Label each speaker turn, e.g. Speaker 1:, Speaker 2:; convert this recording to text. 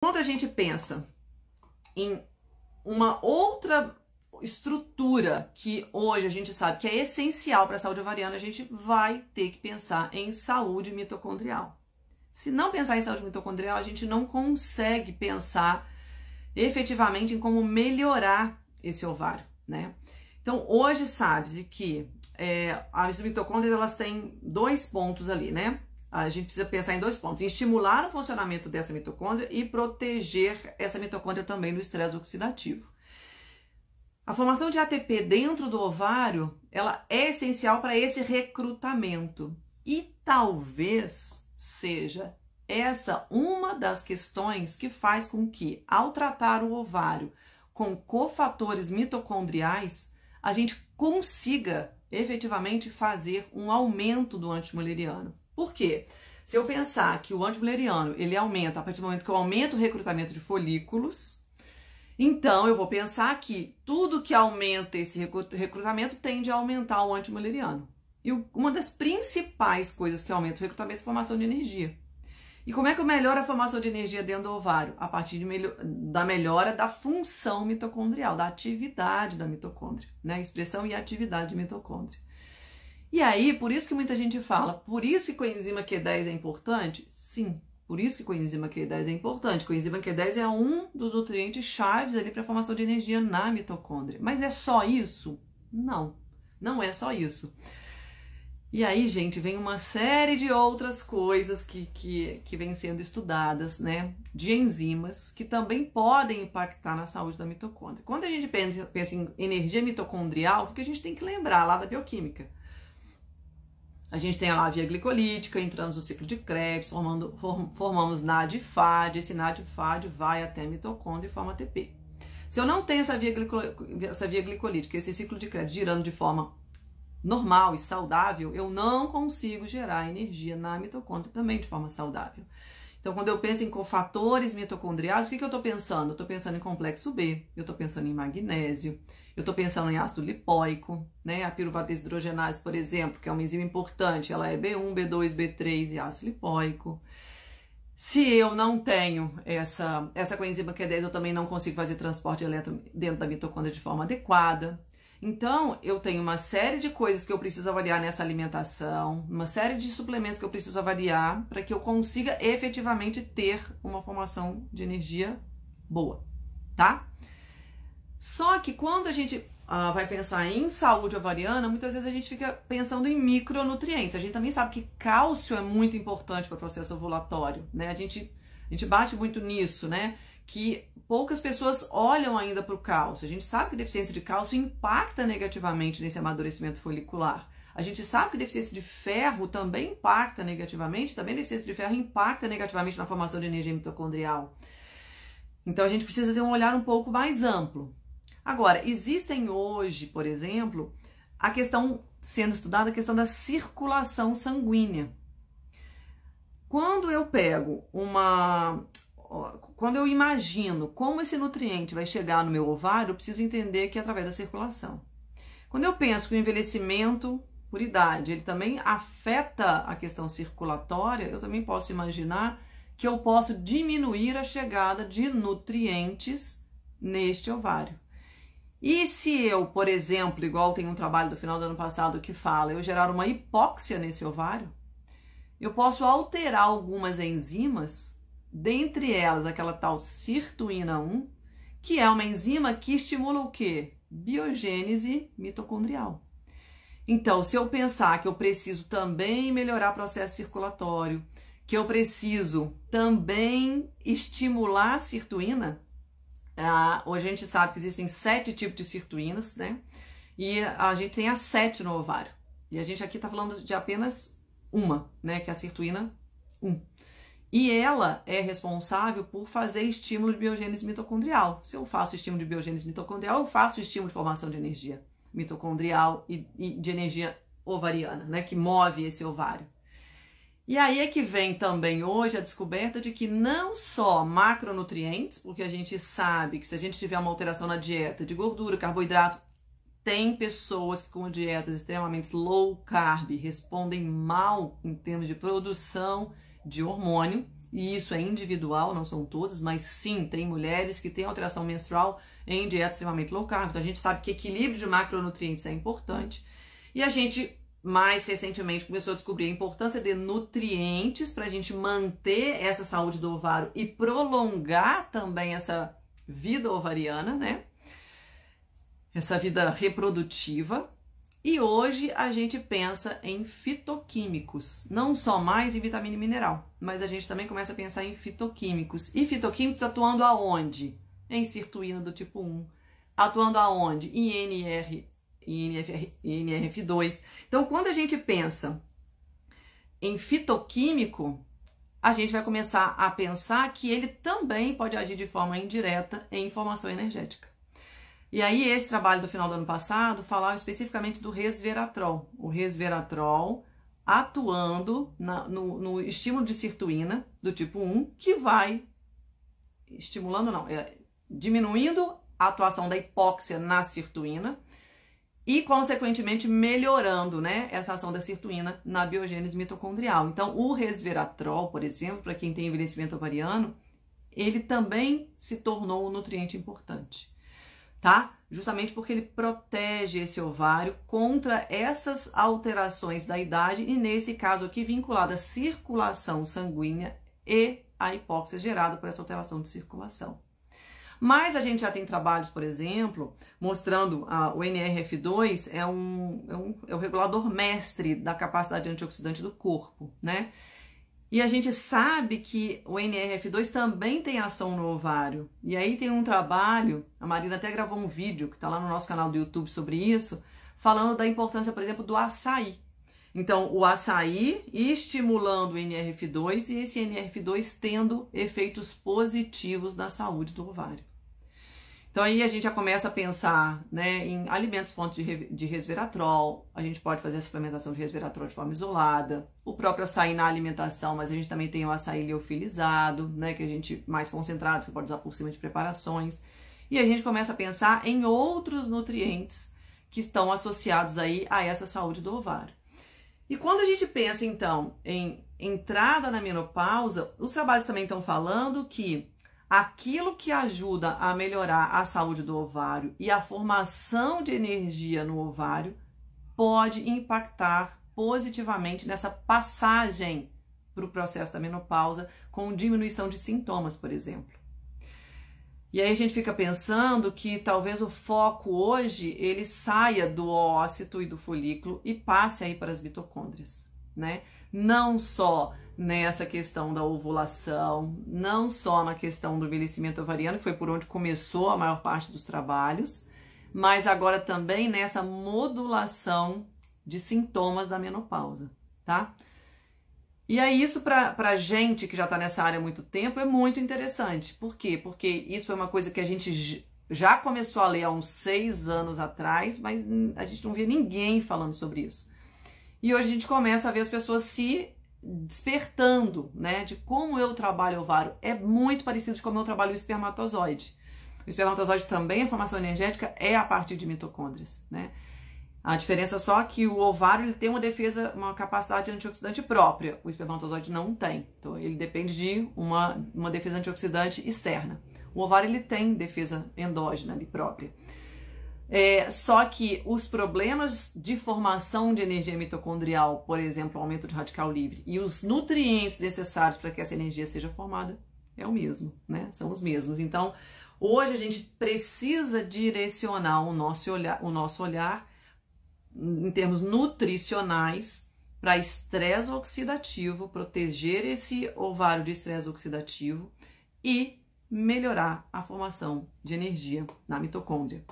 Speaker 1: Quando a gente pensa em uma outra estrutura que hoje a gente sabe que é essencial para a saúde ovariana, a gente vai ter que pensar em saúde mitocondrial. Se não pensar em saúde mitocondrial, a gente não consegue pensar efetivamente em como melhorar esse ovário, né? Então, hoje sabe-se que as mitocôndrias, elas têm dois pontos ali, né? A gente precisa pensar em dois pontos: em estimular o funcionamento dessa mitocôndria e proteger essa mitocôndria também do estresse oxidativo. A formação de ATP dentro do ovário, ela é essencial para esse recrutamento. E talvez seja essa uma das questões que faz com que, ao tratar o ovário com cofatores mitocondriais, a gente consiga efetivamente fazer um aumento do antimuleriano. Por quê? Se eu pensar que o antimuleriano, ele aumenta a partir do momento que eu aumento o recrutamento de folículos, então eu vou pensar que tudo que aumenta esse recrutamento tende a aumentar o antimuleriano. E uma das principais coisas que aumenta o recrutamento é a formação de energia. E como é que eu melhoro a formação de energia dentro do ovário? A partir da melhora da função mitocondrial, da atividade da mitocôndria, né? Expressão e atividade de mitocôndria. E aí, por isso que muita gente fala, por isso que coenzima Q10 é importante? Sim, por isso que coenzima Q10 é importante. Coenzima Q10 é um dos nutrientes chaves ali para a formação de energia na mitocôndria. Mas é só isso? Não, não é só isso. E aí, gente, vem uma série de outras coisas que vêm sendo estudadas, né? De enzimas que também podem impactar na saúde da mitocôndria. Quando a gente pensa em energia mitocondrial, o que a gente tem que lembrar lá da bioquímica? A gente tem lá a via glicolítica, entramos no ciclo de Krebs, formamos NAD e FAD, esse NAD e FAD vai até a mitocôndria e forma ATP. Se eu não tenho essa via glicolítica, esse ciclo de Krebs girando de forma normal e saudável, eu não consigo gerar energia na mitocôndria também de forma saudável. Então, quando eu penso em cofatores mitocondriais, o que eu estou pensando? Eu estou pensando em complexo B, eu estou pensando em magnésio, eu estou pensando em ácido lipóico, né? A piruvata deshidrogenase, por exemplo, que é uma enzima importante, ela é B1, B2, B3 e ácido lipóico. Se eu não tenho essa coenzima Q10, eu também não consigo fazer transporte de elétron dentro da mitocôndria de forma adequada. Então, eu tenho uma série de coisas que eu preciso avaliar nessa alimentação, uma série de suplementos que eu preciso avaliar para que eu consiga efetivamente ter uma formação de energia boa, tá? Só que quando a gente vai pensar em saúde ovariana, muitas vezes a gente fica pensando em micronutrientes. A gente também sabe que cálcio é muito importante para o processo ovulatório, né? A gente bate muito nisso, né? Que poucas pessoas olham ainda para o cálcio. A gente sabe que deficiência de cálcio impacta negativamente nesse amadurecimento folicular. A gente sabe que deficiência de ferro também impacta negativamente, também deficiência de ferro impacta negativamente na formação de energia mitocondrial. Então a gente precisa ter um olhar um pouco mais amplo. Agora, existem hoje, por exemplo, a questão sendo estudada, a questão da circulação sanguínea. Quando eu pego quando eu imagino como esse nutriente vai chegar no meu ovário, eu preciso entender que é através da circulação. Quando eu penso que o envelhecimento por idade, ele também afeta a questão circulatória, eu também posso imaginar que eu posso diminuir a chegada de nutrientes neste ovário. E se eu, por exemplo, igual tem um trabalho do final do ano passado que fala, eu gerar uma hipóxia nesse ovário, eu posso alterar algumas enzimas, dentre elas aquela tal sirtuína 1, que é uma enzima que estimula o quê? Biogênese mitocondrial. Então, se eu pensar que eu preciso também melhorar o processo circulatório, que eu preciso também estimular a sirtuína, hoje a gente sabe que existem 7 tipos de sirtuínas, né? E a gente tem as 7 no ovário. E a gente aqui tá falando de apenas uma, né? Que é a sirtuína 1. E ela é responsável por fazer estímulo de biogênese mitocondrial. Se eu faço estímulo de biogênese mitocondrial, eu faço estímulo de formação de energia mitocondrial e de energia ovariana, né? Que move esse ovário. E aí é que vem também hoje a descoberta de que não só macronutrientes, porque a gente sabe que se a gente tiver uma alteração na dieta de gordura, carboidrato, tem pessoas que com dietas extremamente low carb respondem mal em termos de produção de hormônio e isso é individual, não são todas, mas sim, tem mulheres que têm alteração menstrual em dieta extremamente low carb. Então a gente sabe que equilíbrio de macronutrientes é importante. E a gente, mais recentemente, começou a descobrir a importância de nutrientes para a gente manter essa saúde do ovário e prolongar também essa vida ovariana, né? Essa vida reprodutiva. E hoje a gente pensa em fitoquímicos, não só mais em vitamina e mineral, mas a gente também começa a pensar em fitoquímicos. E fitoquímicos atuando aonde? Em sirtuína do tipo 1. Atuando aonde? Em NRF2. Então, quando a gente pensa em fitoquímico, a gente vai começar a pensar que ele também pode agir de forma indireta em informação energética. E aí, esse trabalho do final do ano passado falava especificamente do resveratrol. O resveratrol atuando no estímulo de sirtuína do tipo 1, que vai diminuindo a atuação da hipóxia na sirtuína e, consequentemente, melhorando, né, essa ação da sirtuína na biogênese mitocondrial. Então, o resveratrol, por exemplo, para quem tem envelhecimento ovariano, ele também se tornou um nutriente importante. Tá? Justamente porque ele protege esse ovário contra essas alterações da idade e, nesse caso aqui, vinculada à circulação sanguínea e à hipóxia gerada por essa alteração de circulação. Mas a gente já tem trabalhos, por exemplo, mostrando o NRF2 é o regulador mestre da capacidade antioxidante do corpo, né? E a gente sabe que o NRF2 também tem ação no ovário. E aí tem um trabalho, a Marina até gravou um vídeo que está lá no nosso canal do YouTube sobre isso, falando da importância, por exemplo, do açaí. Então, o açaí estimulando o NRF2 e esse NRF2 tendo efeitos positivos na saúde do ovário. Então, aí a gente já começa a pensar, né, em alimentos fontes de resveratrol. A gente pode fazer a suplementação de resveratrol de forma isolada. O próprio açaí na alimentação, mas a gente também tem o açaí liofilizado, né, que a gente mais concentrado, que pode usar por cima de preparações. E a gente começa a pensar em outros nutrientes que estão associados aí a essa saúde do ovário. E quando a gente pensa, então, em entrada na menopausa, os trabalhos também estão falando que aquilo que ajuda a melhorar a saúde do ovário e a formação de energia no ovário pode impactar positivamente nessa passagem para o processo da menopausa, com diminuição de sintomas, por exemplo. E aí a gente fica pensando que talvez o foco hoje ele saia do oócito e do folículo e passe aí para as mitocôndrias, né? Não só nessa questão da ovulação, não só na questão do envelhecimento ovariano, que foi por onde começou a maior parte dos trabalhos, mas agora também nessa modulação de sintomas da menopausa, tá? E aí isso pra gente que já tá nessa área há muito tempo é muito interessante. Por quê? Porque isso foi uma coisa que a gente já começou a ler há uns 6 anos atrás, mas a gente não via ninguém falando sobre isso. E hoje a gente começa a ver as pessoas se despertando, né, de como eu trabalho o ovário. É muito parecido de como eu trabalho o espermatozoide. O espermatozoide também, a formação energética é a partir de mitocôndrias, né? A diferença só é que o ovário ele tem uma capacidade antioxidante própria, o espermatozoide não tem. Então ele depende de uma defesa antioxidante externa. O ovário ele tem defesa endógena ali própria. Só que os problemas de formação de energia mitocondrial, por exemplo, o aumento de radical livre, e os nutrientes necessários para que essa energia seja formada é o mesmo, né? São os mesmos. Então, hoje a gente precisa direcionar o nosso olhar em termos nutricionais para estresse oxidativo, proteger esse ovário de estresse oxidativo e melhorar a formação de energia na mitocôndria.